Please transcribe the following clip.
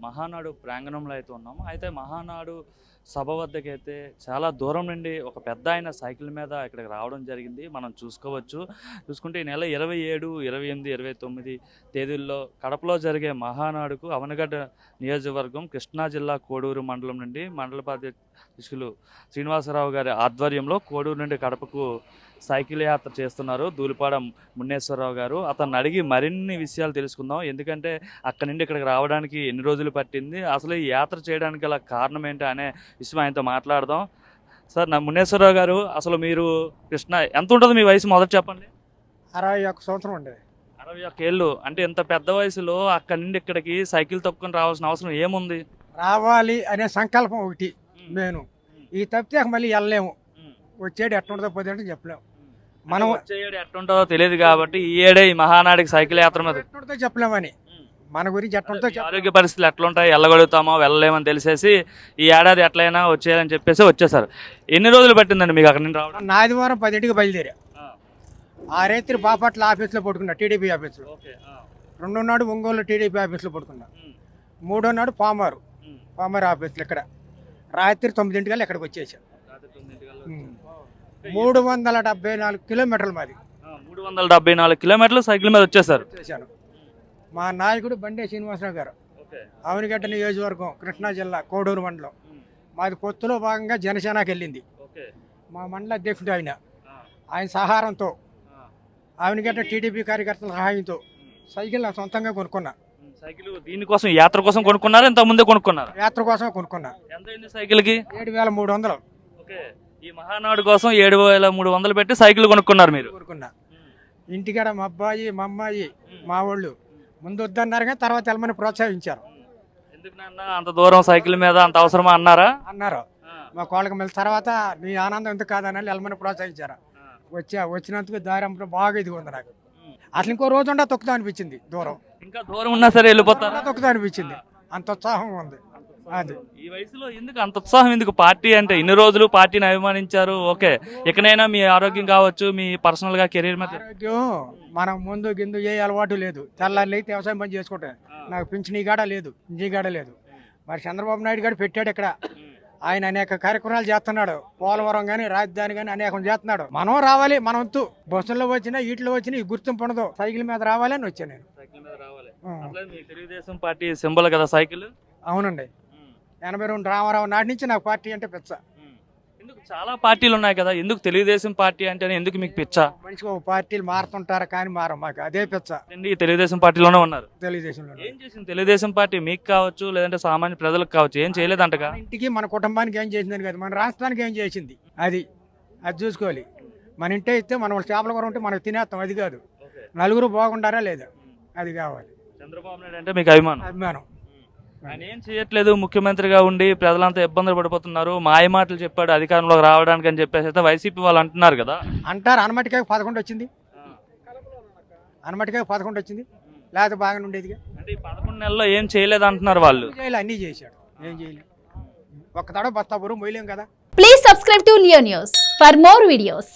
మహానాడు ప్రాంగణంలో అయితే ఉన్నాము. అయితే మహానాడు సభ వద్దకైతే చాలా దూరం నుండి ఒక పెద్ద ఆయన సైకిల్ మీద ఇక్కడికి రావడం జరిగింది. మనం చూసుకుంటే ఈ నెల 27, 28, 29 తేదీల్లో కడపలో జరిగే మహానాడుకు అవనగడ్డ నియోజకవర్గం కృష్ణా జిల్లా కోడూరు మండలం నుండి మండల అధ్యక్షులు శ్రీనివాసరావు గారి ఆధ్వర్యంలో కోడూరు నుండి కడపకు సైకిల్ యాత్ర చేస్తున్నారు ధూళిపాడ మున్నేశ్వరరావు గారు. అతన్ని అడిగి మరిన్ని విషయాలు తెలుసుకుందాం. ఎందుకంటే అక్కడి నుండి ఇక్కడికి రావడానికి ఎన్ని రోజులు పట్టింది, అసలు ఈ యాత్ర చేయడానికి గల కారణం ఏంటి అనే విషయం ఆయనతో మాట్లాడదాం. సార్, నా మున్నేశ్వరరావు గారు, అసలు మీరు ఎంత ఉంటుంది మీ వయసు మొదట చెప్పండి. 61 సంవత్సరం ఉండేది. 61 ఏళ్ళు అంటే ఇంత పెద్ద వయసులో అక్కడి నుండి ఇక్కడికి సైకిల్ తొక్కుని రావాల్సిన అవసరం ఏముంది? రావాలి అనే సంకల్పం ఒకటి నేను. ఈ తప్పితే మళ్ళీ వెళ్ళలేము. వచ్చేడు ఎట్టుంటుందో పోతే చెప్పలేము. మనం వచ్చేడు ఎట్టుంటుందో తెలియదు కాబట్టి ఈ ఏడే ఈ మహానాడికి సైకిల్ యాత్ర మీద ఎట్టుంటుందో చెప్పలేమని, మన గురించి ఎట్టుంటుందో ఆరోగ్య పరిస్థితులు ఎట్లుంటాయి, వెళ్ళగలుగుతామో వెళ్ళలేమని తెలిసేసి ఈ ఏడాది ఎట్లయినా వచ్చేయాలని చెప్పేసి వచ్చేసారు. ఎన్ని రోజులు పట్టిందండి మీకు అక్కడ నుంచి రావడం? ఆదివారం 10ంటికి బయలుదేరా. ఆ రేత్రి బాపట్ల ఆఫీస్లో పడుకున్నా, టీడీపీ ఆఫీస్లో. 2వ నాడు ఒంగోలు టీడీపీ ఆఫీస్లో పడుకున్నా. 3వ నాడు పామారు ఆఫీస్లో ఇక్కడ. రాత్రి 9ంటికల్లా ఇక్కడికి వచ్చేసాను. 374 కిలోమీటర్లు మాది. 374 కిలోమీటర్లు సైకిల్ మీద వచ్చేసారు. మా నాయకుడు బండే శ్రీనివాసరావు గారు, అవనిగడ్డ నియోజకవర్గం కృష్ణా జిల్లా కోడూరు మండలం. మాది పొత్తులో భాగంగా జనసేనకి వెళ్ళింది. మా మండల అధ్యక్షుడు ఆయన సహారంతో, అవనిగడ్డ టీడీపీ కార్యకర్తల సహాయంతో సైకిల్ సొంతంగా కొనుక్కున్నా. సైకిల్ దీనికోసం యాత్ర కోసం కొనుక్కున్నారా? ఇంత ముందే కొనుక్కున్నారు? యాత్ర కోసం కొనుక్కున్నా. ఎంత అయింది సైకిల్కి? 7,300. ఈ మహానాడు కోసం 7,300 పెట్టి సైకిల్ కొనుక్కున్నారు మీరు? కొనుక్కున్నా. ఇంటికాడ మా అబ్బాయి మా అమ్మాయి మా వాళ్ళు ముందు వద్దన్నారు, కానీ తర్వాత వెళ్ళమని ప్రోత్సహించారు. ఎందుకు నాన్న అంత దూరం సైకిల్ మీద అంత అవసరమా అన్నారు. మా కోళ్ళకి మళ్ళీ తర్వాత నీ ఆనందం ఎందుకు కాదని వెళ్ళమని ప్రోత్సహించారు. వచ్చినందుకు దారి బాగా ఇది ఉంది నాకు. అసలు ఇంకో రోజు ఉండా తొక్కుతా అనిపించింది. దూరం ఇంకా దూరం ఉన్నా సరే వెళ్ళిపోతారా? తొక్కుతా అనిపించింది. అంత ఉత్సాహం ఉంది. అది ఈ వయసులో ఎందుకు అంత ఉత్సాహం? ఎందుకు? పార్టీ అంటే ఇన్ని రోజులు పార్టీని అభిమానించారు, ఓకే. ఇకనైనా మీ ఆరోగ్యం కావచ్చు, మీ పర్సనల్ గా కెరీర్ మీద ఆరోగ్యం మనం ముందు గిందు ఏ అలవాటు లేదు. తెల్లారి అయితే వ్యవసాయం పని చేసుకుంటా. నాకు పింఛన్ ఈ గాడ లేదు. మరి చంద్రబాబు నాయుడు గారు పెట్టాడు ఇక్కడ. ఆయన అనేక కార్యక్రమాలు చేస్తున్నాడు. పోలవరం కానీ రాజధాని కానీ అనేకం చేస్తున్నాడు. మనం రావాలి, మన వంతు. బస్సుల్లో వచ్చినా వీటిలో వచ్చినా ఈ గుర్తింపు ఉండదు. సైకిల్ మీద రావాలని వచ్చాను నేను. తెలుగుదేశం పార్టీ సింబల్ కదా సైకిల్? అవునండి. 82 రామారావు నాటి నుంచి నాకు పార్టీ అంటే పిచ్చ. ఎందుకు? చాలా పార్టీలు ఉన్నాయి కదా, ఎందుకు తెలుగుదేశం పార్టీ అంటే ఎందుకు మీకు పిచ్చ? మనిషికి ఒక పార్టీలు మారుతుంటారు కానీ మాకు అదే పిచ్చ. తెలుగుదేశం పార్టీలోనే ఉన్నారు. తెలుగుదేశంలో ఏం చేసింది తెలుగుదేశం పార్టీ? మీకు కావచ్చు, లేదంటే సామాన్య ప్రజలకు కావచ్చు, ఏం చేయలేదంటగా? ఇంటికి మన కుటుంబానికి ఏం చేసిందని కదా, మన రాష్ట్రానికి ఏం చేసింది అది చూసుకోవాలి. మన ఇంటే ఇస్తే మనం చేపల కూర ఉంటే మనకు తినేస్తాం, అది కాదు. నలుగురు బాగుండారా లేదా, అది కావాలి. చంద్రబాబు నాయుడు అంటే మీకు అభిమానం. ఆయన ఏం చేయట్లేదు, ముఖ్యమంత్రిగా ఉండి ప్రజలంతా ఇబ్బందులు పడిపోతున్నారు, మాయ మాటలు చెప్పాడు అధికారంలోకి రావడానికి అని చెప్పేసి అయితే వైసీపీ వాళ్ళు అంటున్నారు కదా. అంటారు. అనమటికాయ 11 వచ్చింది. లేకపోతే బాగానే ఉండేది. అంటే ఈ 11 నెలల్లో ఏం చేయలేదు అంటున్నారు వాళ్ళు. అన్నీ చేశాడు, ఏం చేయలేదు. ఒక్క తడ బస్తాపురం మొయ్యలేం కదా. Please subscribe to Leo news for more videos.